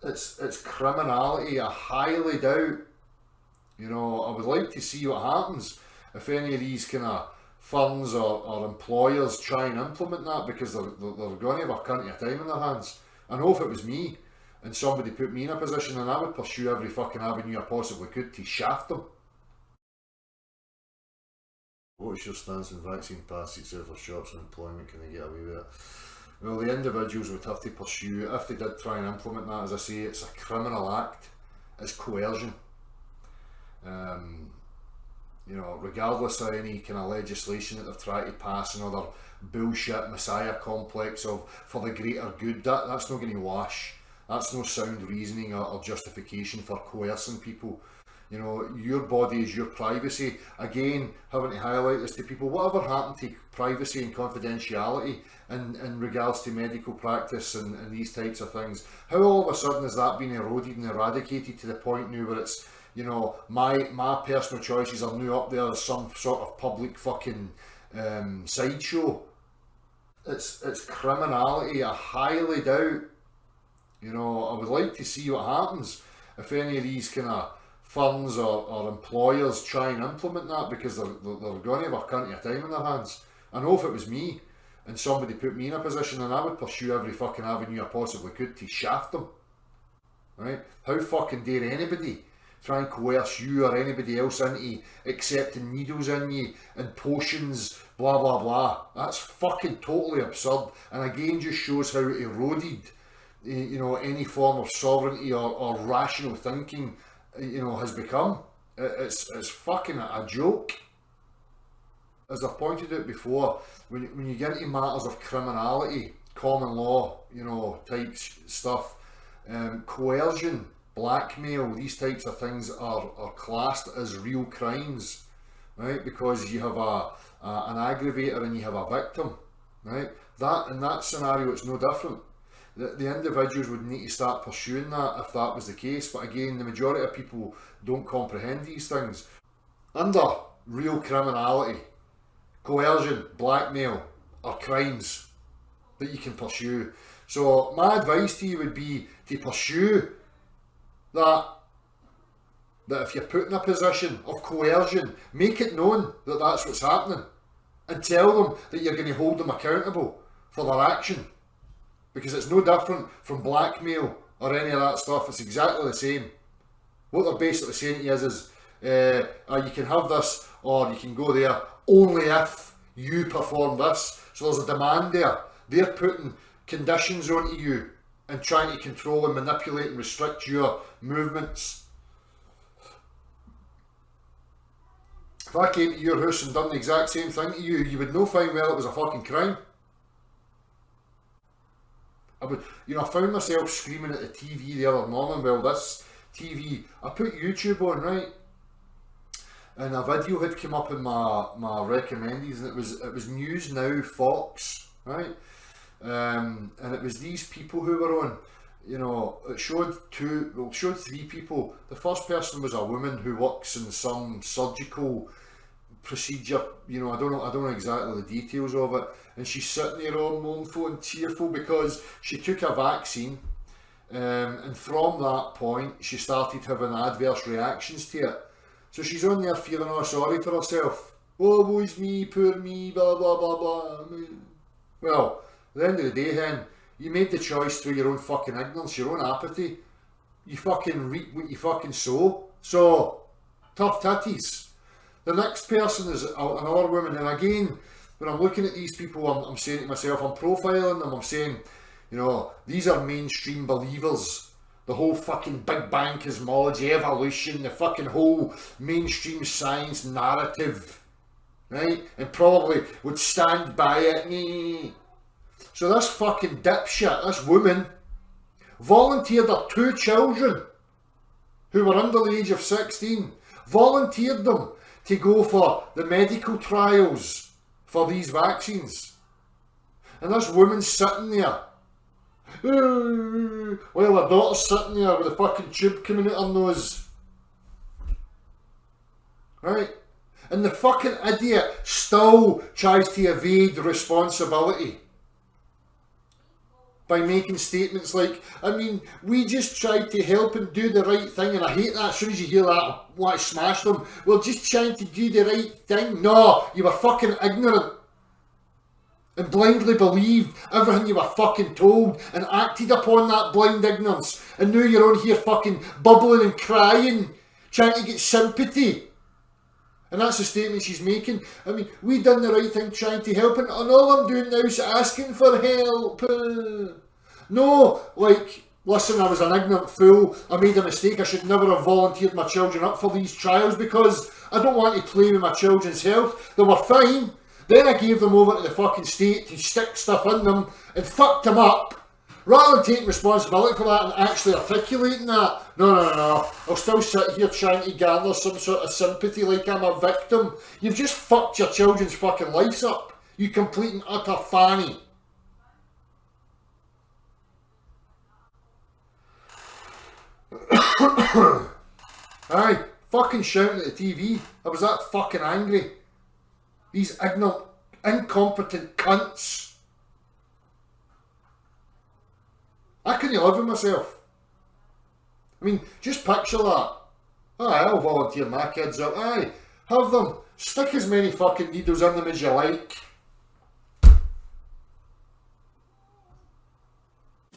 it's criminality. I highly doubt. You know, I would like to see what happens if any of these kind of firms or employers try and implement that, because they're going to have a cunt of time in their hands. I know if it was me and somebody put me in a position, and I would pursue every fucking avenue I possibly could to shaft them. What's your stance on vaccine passes for shops and employment? Can they get away with it? Well, the individuals would have to pursue, if they did try and implement that, as I say, it's a criminal act, it's coercion. You know, regardless of any kind of legislation that they've tried to pass, another bullshit messiah complex of for the greater good, that's not going to wash. That's no sound reasoning or justification for coercing people. You know, your body is your privacy. Again, having to highlight this to people, whatever happened to privacy and confidentiality in regards to medical practice and these types of things? How all of a sudden has that been eroded and eradicated to the point now where it's, you know, my personal choices are now up there as some sort of public fucking sideshow? It's criminality. I highly doubt. You know, I would like to see what happens if any of these kind of firms or employers try and implement that, because they're going to have a cunt of time in their hands. I know if it was me and somebody put me in a position, and I would pursue every fucking avenue I possibly could to shaft them. Right? How fucking dare anybody try and coerce you or anybody else into accepting needles in you and potions, blah blah blah. That's fucking totally absurd, and again just shows how eroded, you know, any form of sovereignty or rational thinking, you know, has become. It's fucking a joke. As I've pointed out before, when you get into matters of criminality, common law, you know, type stuff, coercion, blackmail, these types of things are classed as real crimes, right? Because you have an aggravator and you have a victim, right? That in that scenario, it's no different. The individuals would need to start pursuing that if that was the case. But again, the majority of people don't comprehend these things. Under real criminality, coercion, blackmail are crimes that you can pursue. So my advice to you would be to pursue that if you're put in a position of coercion, make it known that that's what's happening, and tell them that you're going to hold them accountable for their action. Because it's no different from blackmail or any of that stuff. It's exactly the same. What they're basically saying to you is you can have this or you can go there only if you perform this. So there's a demand there. They're putting conditions onto you and trying to control and manipulate and restrict your movements. If I came to your house and done the exact same thing to you, you would know fine well it was a fucking crime. I found myself screaming at the TV the other morning. Well, this TV, I put YouTube on, right? And a video had come up in my recommendeds, and it was News Now Fox, right? And it was these people who were on. You know, it showed three people. The first person was a woman who works in some surgical procedure. You know, I don't know exactly the details of it. And she's sitting there all mournful and tearful because she took a vaccine, and from that point she started having adverse reactions to it. So she's on there feeling all sorry for herself. Oh, woe's me, poor me, blah blah blah blah. Well, at the end of the day, then, you made the choice through your own fucking ignorance, your own apathy. You fucking reap what you fucking sow. So, tough titties. The next person is another woman, and again, when I'm looking at these people, I'm saying to myself, I'm profiling them, I'm saying, you know, these are mainstream believers. The whole fucking Big Bang cosmology, evolution, the fucking whole mainstream science narrative, right? And probably would stand by it. So this fucking dipshit, this woman, volunteered her 2 children who were under the age of 16, volunteered them to go for the medical trials for these vaccines. And this woman's sitting there, while her daughter's sitting there with a fucking tube coming out her nose. Right? And the fucking idiot still tries to evade responsibility by making statements like, I mean, we just tried to help and do the right thing, and I hate that. As soon as you hear that, I want to smash them. We're just trying to do the right thing. No, you were fucking ignorant and blindly believed everything you were fucking told and acted upon that blind ignorance, and now you're on here fucking bubbling and crying, trying to get sympathy. And that's the statement she's making. I mean, we done the right thing trying to help, and all I'm doing now is asking for help. No, like, listen, I was an ignorant fool. I made a mistake. I should never have volunteered my children up for these trials because I don't want to play with my children's health. They were fine. Then I gave them over to the fucking state to stick stuff in them and fucked them up. Rather than taking responsibility for that and actually articulating that, no. I'll still sit here trying to garner some sort of sympathy like I'm a victim. You've just fucked your children's fucking lives up. You complete and utter fanny. Aye, fucking shouting at the TV. I was that fucking angry. These ignorant, incompetent cunts. I couldn't live with myself. I mean, just picture that. Aye, I'll volunteer my kids up. Aye, have them. Stick as many fucking needles in them as you like.